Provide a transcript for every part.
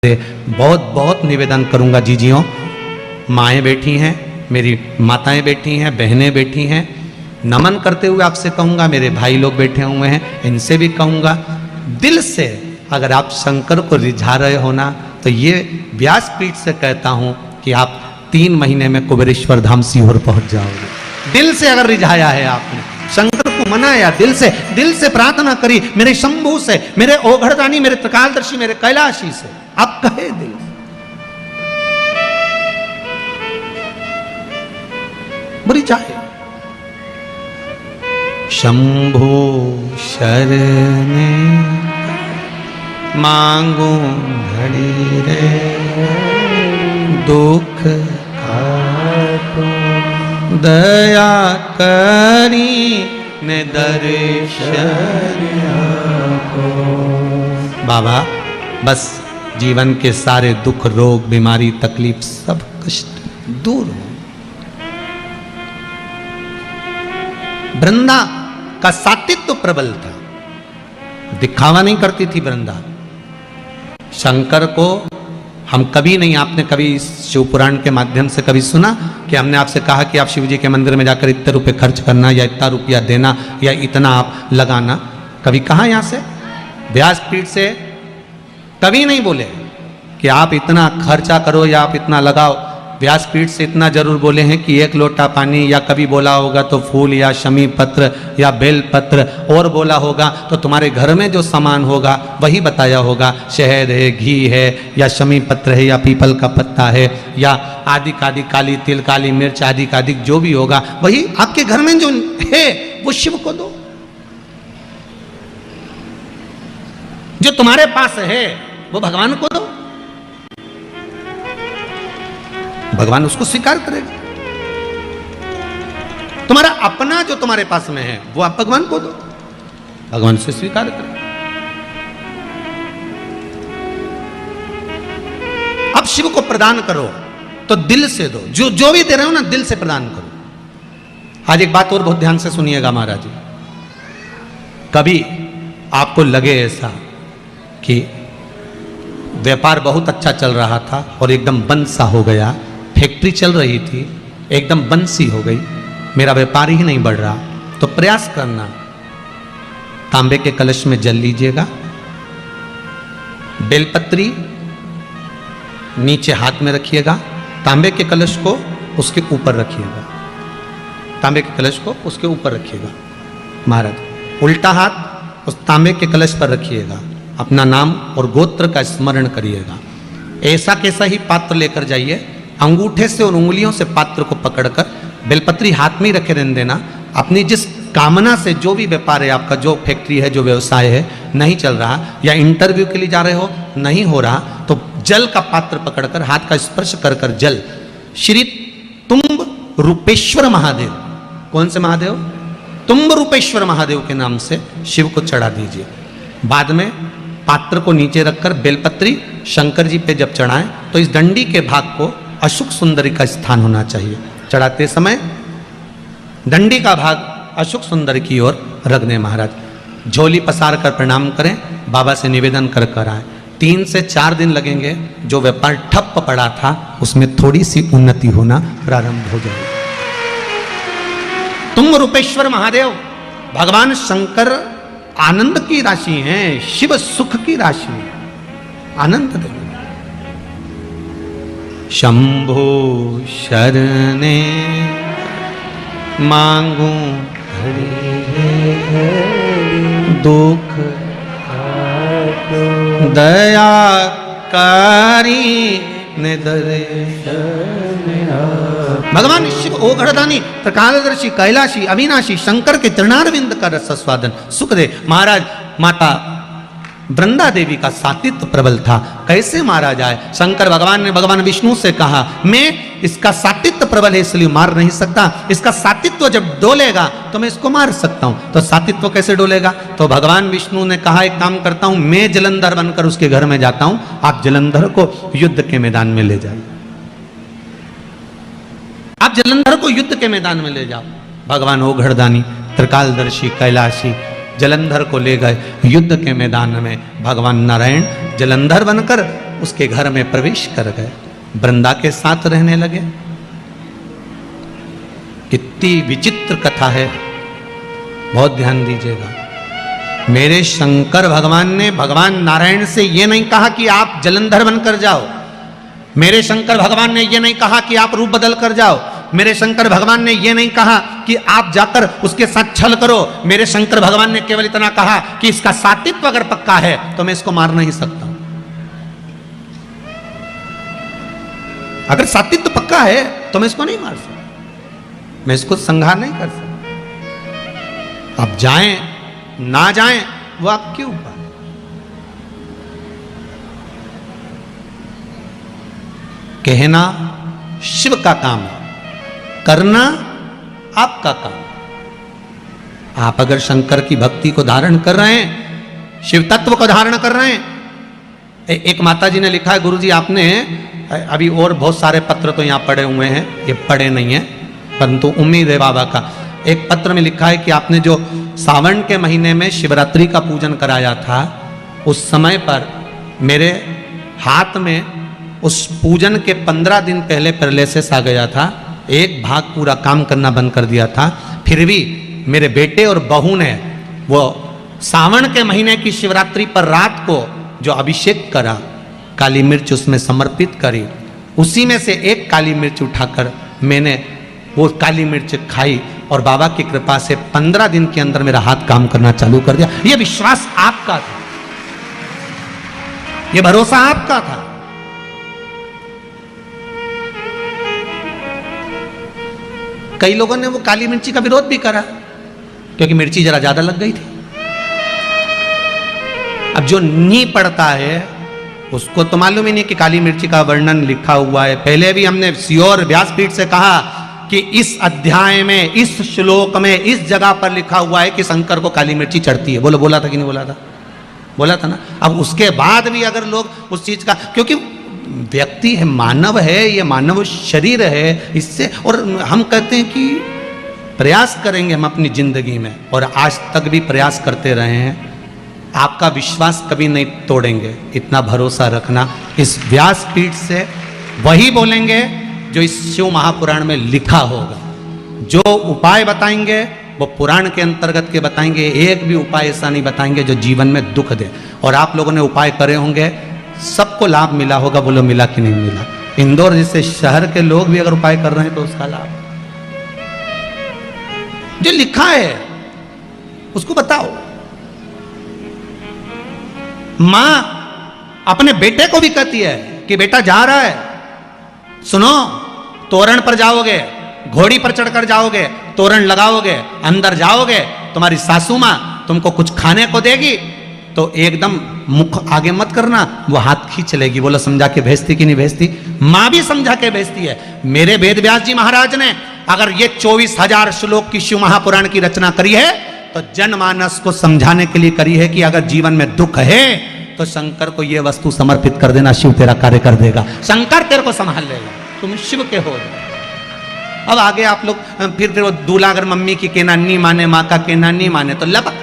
बहुत बहुत निवेदन करूंगा जीजियों, माएँ बैठी हैं, मेरी माताएं बैठी हैं, बहनें बैठी हैं, नमन करते हुए आपसे कहूंगा, मेरे भाई लोग बैठे हुए हैं, इनसे भी कहूंगा, दिल से अगर आप शंकर को रिझा रहे हो ना, तो ये व्यासपीठ से कहता हूं कि आप 3 महीने में कुबेरेश्वर धाम सीहोर पहुंच जाओगे। दिल से अगर रिझाया है आपने, शंकर को मनाया, दिल से प्रार्थना करी, मेरे शंभू से, मेरे ओघड़दानी, मेरे त्रिकालदर्शी, मेरे कैलाशी से आप कहे दिल बुरी चाहे। शंभो शरणे मांगू घड़ी रे, दुख काटो दया करी ने दर्शन आपो। बाबा बस जीवन के सारे दुख, रोग, बीमारी, तकलीफ, सब कष्ट दूर हो। वृंदा का सातित्व प्रबल था, दिखावा नहीं करती थी वृंदा। शंकर को हम कभी नहीं, आपने कभी शिव पुराण के माध्यम से कभी सुना कि हमने आपसे कहा कि आप शिव जी के मंदिर में जाकर इतने रुपए खर्च करना या इतना रुपया देना या इतना आप लगाना, कभी कहा यहां से व्यासपीठ से कभी नहीं बोले कि आप इतना खर्चा करो या आप इतना लगाओ। व्यासपीठ से इतना जरूर बोले हैं कि 1 लोटा पानी, या कभी बोला होगा तो फूल या शमी पत्र या बेल पत्र, और बोला होगा तो तुम्हारे घर में जो सामान होगा वही बताया होगा, शहद है, घी है, या शमी पत्र है, या पीपल का पत्ता है, या आदि कादि, काली तिल, काली मिर्च, आदि कादि जो भी होगा वही आपके घर में जो है वो शिव को दो। जो तुम्हारे पास है वो भगवान को दो, भगवान उसको स्वीकार करेगा। तुम्हारा अपना जो तुम्हारे पास में है वो आप भगवान को दो, भगवान से स्वीकार करेगा। अब शिव को प्रदान करो तो दिल से दो, जो भी दे रहे हो ना दिल से प्रदान करो। आज एक बात और बहुत ध्यान से सुनिएगा महाराज जी, कभी आपको लगे ऐसा कि व्यापार बहुत अच्छा चल रहा था और एकदम बंद सा हो गया, फैक्ट्री चल रही थी एकदम बंद सी हो गई, मेरा व्यापार ही नहीं बढ़ रहा, तो प्रयास करना, तांबे के कलश में जल लीजिएगा, बेलपत्री नीचे हाथ में रखिएगा, तांबे के कलश को उसके ऊपर रखिएगा, तांबे के कलश को उसके ऊपर रखिएगा महाराज, उल्टा हाथ उस तांबे के कलश पर रखिएगा, अपना नाम और गोत्र का स्मरण करिएगा। ऐसा कैसा ही पात्र लेकर जाइए, अंगूठे से और उंगलियों से पात्र को पकड़कर बेलपत्री हाथ में ही रखे रहने देना। अपनी जिस कामना से जो भी व्यापार है आपका, जो फैक्ट्री है, जो व्यवसाय है नहीं चल रहा, या इंटरव्यू के लिए जा रहे हो नहीं हो रहा, तो जल का पात्र पकड़कर हाथ का स्पर्श कर कर जल श्री तुम्ब रूपेश्वर महादेव, कौन से महादेव? तुम्ब रूपेश्वर महादेव के नाम से शिव को चढ़ा दीजिए। बाद में पात्र को नीचे रखकर बेलपत्री शंकर जी पे जब चढ़ाएं तो इस डंडी के भाग को अशुक सुंदरी का स्थान होना चाहिए। चढ़ाते समय डंडी का भाग अशुक सुंदरी की ओर रख दें महाराज। झोली पसार कर प्रणाम करें, बाबा से निवेदन कर कर आए। 3 से 4 दिन लगेंगे, जो व्यापार ठप्प पड़ा था उसमें थोड़ी सी उन्नति होना प्रारंभ हो जाएगी। तुम रूपेश्वर महादेव भगवान शंकर आनंद की राशि हैं, शिव सुख की राशि है, आनंद देंगे। शंभो शरणे मांगू दुख दया कारी ने भगवान शिव ओघड़दानी, त्रिकालदर्शी, कैलाशी, अविनाशी शंकर के चरणारविंद का रस स्वादन सुख दे। महाराज माता वृंदा देवी का सातित्व प्रबल था, कैसे मारा जाए? शंकर भगवान ने भगवान विष्णु से कहा, मैं इसका सातित्व प्रबल है इसलिए मार नहीं सकता, इसका सातित्व जब डोलेगा तो मैं इसको मार सकता हूं। तो सातित्व कैसे डोलेगा? तो भगवान विष्णु ने कहा, एक काम करता हूं, मैं जलंधर बनकर उसके घर में जाता हूं, आप जलंधर को युद्ध के मैदान में ले जाइए, आप जलंधर को युद्ध के मैदान में ले जाओ। भगवान ओघड़दानी, त्रिकालदर्शी, कैलाशी जलंधर को ले गए। युद्ध के मैदान में भगवान नारायण जलंधर बनकर उसके घर में प्रवेश कर गए, वृंदा के साथ रहने लगे। कितनी विचित्र कथा है, बहुत ध्यान दीजिएगा। मेरे शंकर भगवान ने भगवान नारायण से यह नहीं कहा कि आप जलंधर बनकर जाओ। मेरे शंकर भगवान ने यह नहीं कहा कि आप रूप बदल कर जाओ। मेरे शंकर भगवान ने यह नहीं कहा कि आप जाकर उसके साथ छल करो। मेरे शंकर भगवान ने केवल इतना कहा कि इसका सातित्व अगर पक्का है तो मैं इसको मार नहीं सकता। अगर सातित्व पक्का है तो मैं इसको नहीं मार सकता, मैं इसको संहार नहीं कर सकता। आप जाएं ना जाएं वो आपके ऊपर। कहना शिव का काम है, करना आपका काम। आप अगर शंकर की भक्ति को धारण कर रहे हैं, शिव तत्व को धारण कर रहे हैं। एक माता जी ने लिखा है, गुरुजी आपने अभी और बहुत सारे पत्र तो यहाँ पड़े हुए हैं, ये पढ़े नहीं है परंतु उम्मीद है बाबा का। एक पत्र में लिखा है कि आपने जो सावन के महीने में शिवरात्रि का पूजन कराया था, उस समय पर मेरे हाथ में उस पूजन के 15 दिन पहले पैरालिसिस आ गया था। एक भाग पूरा काम करना बंद कर दिया था। फिर भी मेरे बेटे और बहू ने वो सावन के महीने की शिवरात्रि पर रात को जो अभिषेक करा, काली मिर्च उसमें समर्पित करी, उसी में से एक काली मिर्च उठाकर मैंने वो काली मिर्च खाई और बाबा की कृपा से 15 दिन के अंदर मेरा हाथ काम करना चालू कर दिया। ये विश्वास आपका था, ये भरोसा आपका था। कई लोगों ने वो काली मिर्ची का विरोध भी करा क्योंकि मिर्ची जरा ज्यादा लग गई थी। अब जो नी पड़ता है उसको तो मालूम ही नहीं कि काली मिर्ची का वर्णन लिखा हुआ है। पहले भी हमने सियोर व्यासपीठ से कहा कि इस अध्याय में, इस श्लोक में, इस जगह पर लिखा हुआ है कि शंकर को काली मिर्ची चढ़ती है। बोला था कि नहीं बोला था? बोला था ना। अब उसके बाद भी अगर लोग उस चीज का, क्योंकि व्यक्ति है, मानव है, ये मानव शरीर है, इससे, और हम कहते हैं कि प्रयास करेंगे हम अपनी जिंदगी में, और आज तक भी प्रयास करते रहे हैं। आपका विश्वास कभी नहीं तोड़ेंगे, इतना भरोसा रखना। इस व्यासपीठ से वही बोलेंगे जो इस शिव महापुराण में लिखा होगा। जो उपाय बताएंगे वो पुराण के अंतर्गत के बताएंगे। एक भी उपाय ऐसा नहीं बताएंगे जो जीवन में दुख दे। और आप लोगों ने उपाय करे होंगे, सबको लाभ मिला होगा। बोलो मिला कि नहीं मिला? इंदौर जैसे शहर के लोग भी अगर उपाय कर रहे हैं तो उसका लाभ जो लिखा है उसको बताओ। मां अपने बेटे को भी कहती है कि बेटा जा रहा है, सुनो, तोरण पर जाओगे, घोड़ी पर चढ़कर जाओगे, तोरण लगाओगे, अंदर जाओगे, तुम्हारी सासू मां तुमको कुछ खाने को देगी तो एकदम मुख आगे मत करना, वो हाथ खींच लेगी। बोलो समझा के भेजती कि नहीं भेजती? मां भी समझा के भेजती है। मेरे वेद व्यास जी महाराज ने अगर ये 24,000 श्लोक की शिव महापुराण की रचना करी है तो जनमानस को समझाने के लिए करी है कि अगर जीवन में दुख है तो शंकर को ये वस्तु समर्पित कर देना, शिव तेरा कार्य कर देगा, शंकर तेरे को संभाल लेगा, तुम शिव के हो। अब आगे आप लोग फिर वो दूल्हा अगर मम्मी की कहना नहीं माने, माँ का कहना नहीं माने तो लपक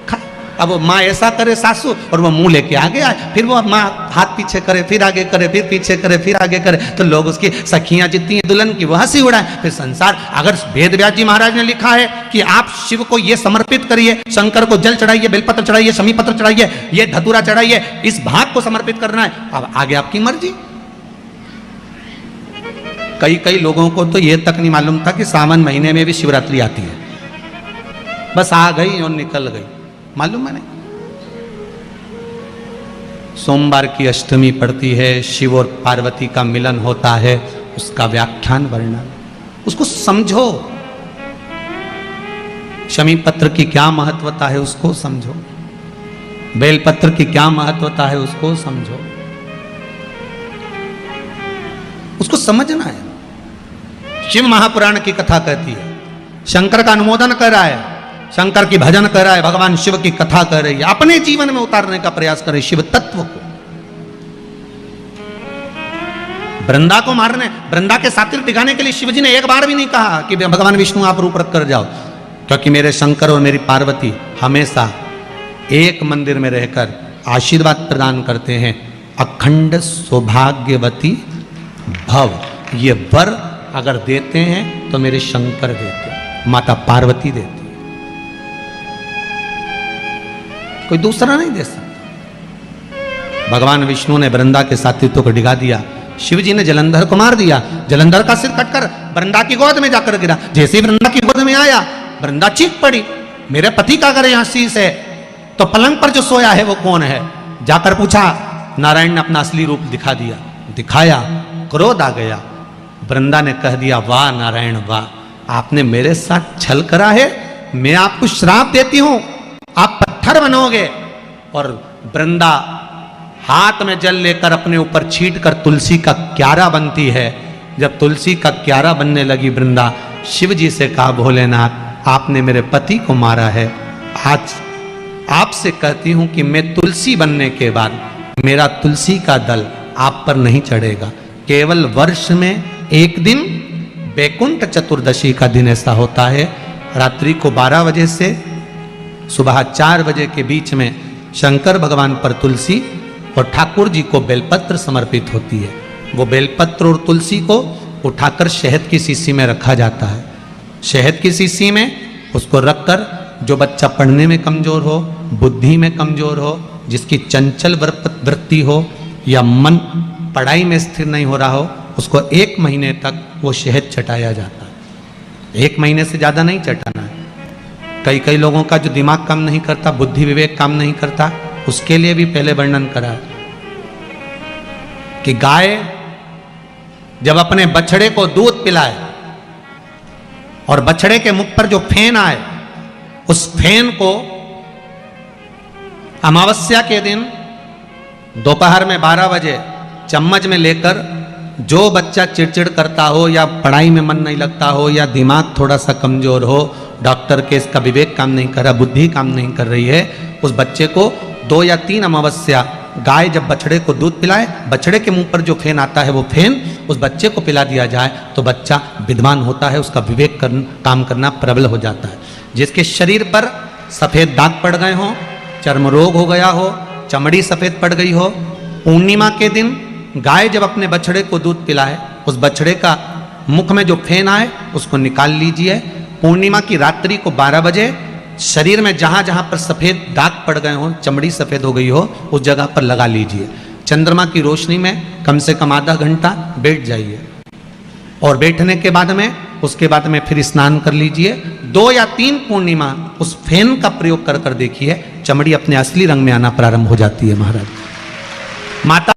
खा। अब वो माँ ऐसा करे सासू और वो मुंह लेके आगे आए, फिर वो माँ हाथ पीछे करे, फिर आगे करे, फिर पीछे करे, फिर आगे करे, तो लोग उसकी सखियां जितनी हैं दुल्हन की वो हंसी उड़ाए। फिर संसार, अगर वेद व्यास जी महाराज ने लिखा है कि आप शिव को ये समर्पित करिए, शंकर को जल चढ़ाइए, बेलपत्र चढ़ाइए, शमी पत्र चढ़ाइए, ये धतूरा चढ़ाइए, इस भाग को समर्पित करना है। अब आगे आपकी मर्जी। कई लोगों को तो ये तक नहीं मालूम था कि सावन महीने में भी शिवरात्रि आती है, बस आ गई और निकल गई, मालूम है नहीं। सोमवार की अष्टमी पड़ती है, शिव और पार्वती का मिलन होता है, उसका व्याख्यान वर्णन, उसको समझो। शमी पत्र की क्या महत्वता है उसको समझो, बेलपत्र की क्या महत्वता है उसको समझो, उसको समझना है। शिव महापुराण की कथा कहती है, शंकर का अनुमोदन कर रहा है, शंकर की भजन कर रहा है, भगवान शिव की कथा कर रही है, अपने जीवन में उतारने का प्रयास करे शिव तत्व को। वृंदा को मारने, वृंदा के सातिर दिखाने के लिए शिवजी ने एक बार भी नहीं कहा कि भगवान विष्णु आप रूप रख कर जाओ, क्योंकि मेरे शंकर और मेरी पार्वती हमेशा एक मंदिर में रहकर आशीर्वाद प्रदान करते हैं। अखंड सौभाग्यवती भव। ये वर अगर देते हैं तो मेरे शंकर देते हैं, माता पार्वती देती है, कोई दूसरा नहीं दे सकता। भगवान विष्णु ने वृंदा के साथित्व को डिगा दिया, शिव जी ने जलंधर को मार दिया, जलंधर का सिर कटकर वृंदा की गोद में जाकर गिरा। जैसे ही वृंदा की गोद में आया, वृंदा चीख पड़ी, मेरे पति का अगर यहां शीश है तो पलंग पर जो सोया है वो कौन है? जाकर पूछा, नारायण ने अपना असली रूप दिखा दिया, दिखाया, क्रोध आ गया। वृंदा ने कह दिया, वाह नारायण वाह, आपने मेरे साथ छल करा है, मैं आपको श्राप देती हूं, आप पत्थर बनोगे। और वृंदा हाथ में जल लेकर अपने ऊपर छीट कर तुलसी का क्यारा बनती है। जब तुलसी का क्यारा बनने लगी, वृंदा शिव जी से कहा, भोलेनाथ आपने मेरे पति को मारा है, आज आपसे कहती हूं कि मैं तुलसी बनने के बाद मेरा तुलसी का दल आप पर नहीं चढ़ेगा। केवल वर्ष में एक दिन बैकुंठ चतुर्दशी का दिन ऐसा होता है, रात्रि को 12 बजे से सुबह 4 बजे के बीच में शंकर भगवान पर तुलसी और ठाकुर जी को बेलपत्र समर्पित होती है। वो बेलपत्र और तुलसी को उठाकर शहद की शीशी में रखा जाता है। शहद की शीशी में उसको रखकर जो बच्चा पढ़ने में कमजोर हो, बुद्धि में कमजोर हो, जिसकी चंचल वृत्ति हो या मन पढ़ाई में स्थिर नहीं हो रहा हो, उसको 1 महीने तक वो शहद चटाया जाता है। 1 महीने से ज़्यादा नहीं चटाना है। कई लोगों का जो दिमाग काम नहीं करता, बुद्धि विवेक काम नहीं करता, उसके लिए भी पहले वर्णन करा कि गाय जब अपने बछड़े को दूध पिलाए और बछड़े के मुख पर जो फेन आए, उस फेन को अमावस्या के दिन दोपहर में 12 बजे चम्मच में लेकर, जो बच्चा चिड़चिड़ करता हो या पढ़ाई में मन नहीं लगता हो या दिमाग थोड़ा सा कमजोर हो, डॉक्टर के इसका विवेक काम नहीं कर रहा, बुद्धि काम नहीं कर रही है, उस बच्चे को 2 या 3 अमावस्या गाय जब बछड़े को दूध पिलाए, बछड़े के मुंह पर जो फेन आता है वो फेन उस बच्चे को पिला दिया जाए तो बच्चा विद्वान होता है, उसका विवेक काम करना प्रबल हो जाता है। जिसके शरीर पर सफ़ेद दाग पड़ गए हों, चर्म रोग हो गया हो, चमड़ी सफ़ेद पड़ गई हो, पूर्णिमा के दिन गाय जब अपने बछड़े को दूध पिलाए, उस बछड़े का मुख में जो फेन आए उसको निकाल लीजिए। पूर्णिमा की रात्रि को 12 बजे शरीर में जहाँ जहाँ पर सफ़ेद दाग पड़ गए हों, चमड़ी सफ़ेद हो गई हो, उस जगह पर लगा लीजिए। चंद्रमा की रोशनी में कम से कम आधा घंटा बैठ जाइए और बैठने के बाद में उसके बाद में फिर स्नान कर लीजिए। 2 या 3 पूर्णिमा उस फेन का प्रयोग कर देखिए, चमड़ी अपने असली रंग में आना प्रारंभ हो जाती है। महाराज, माता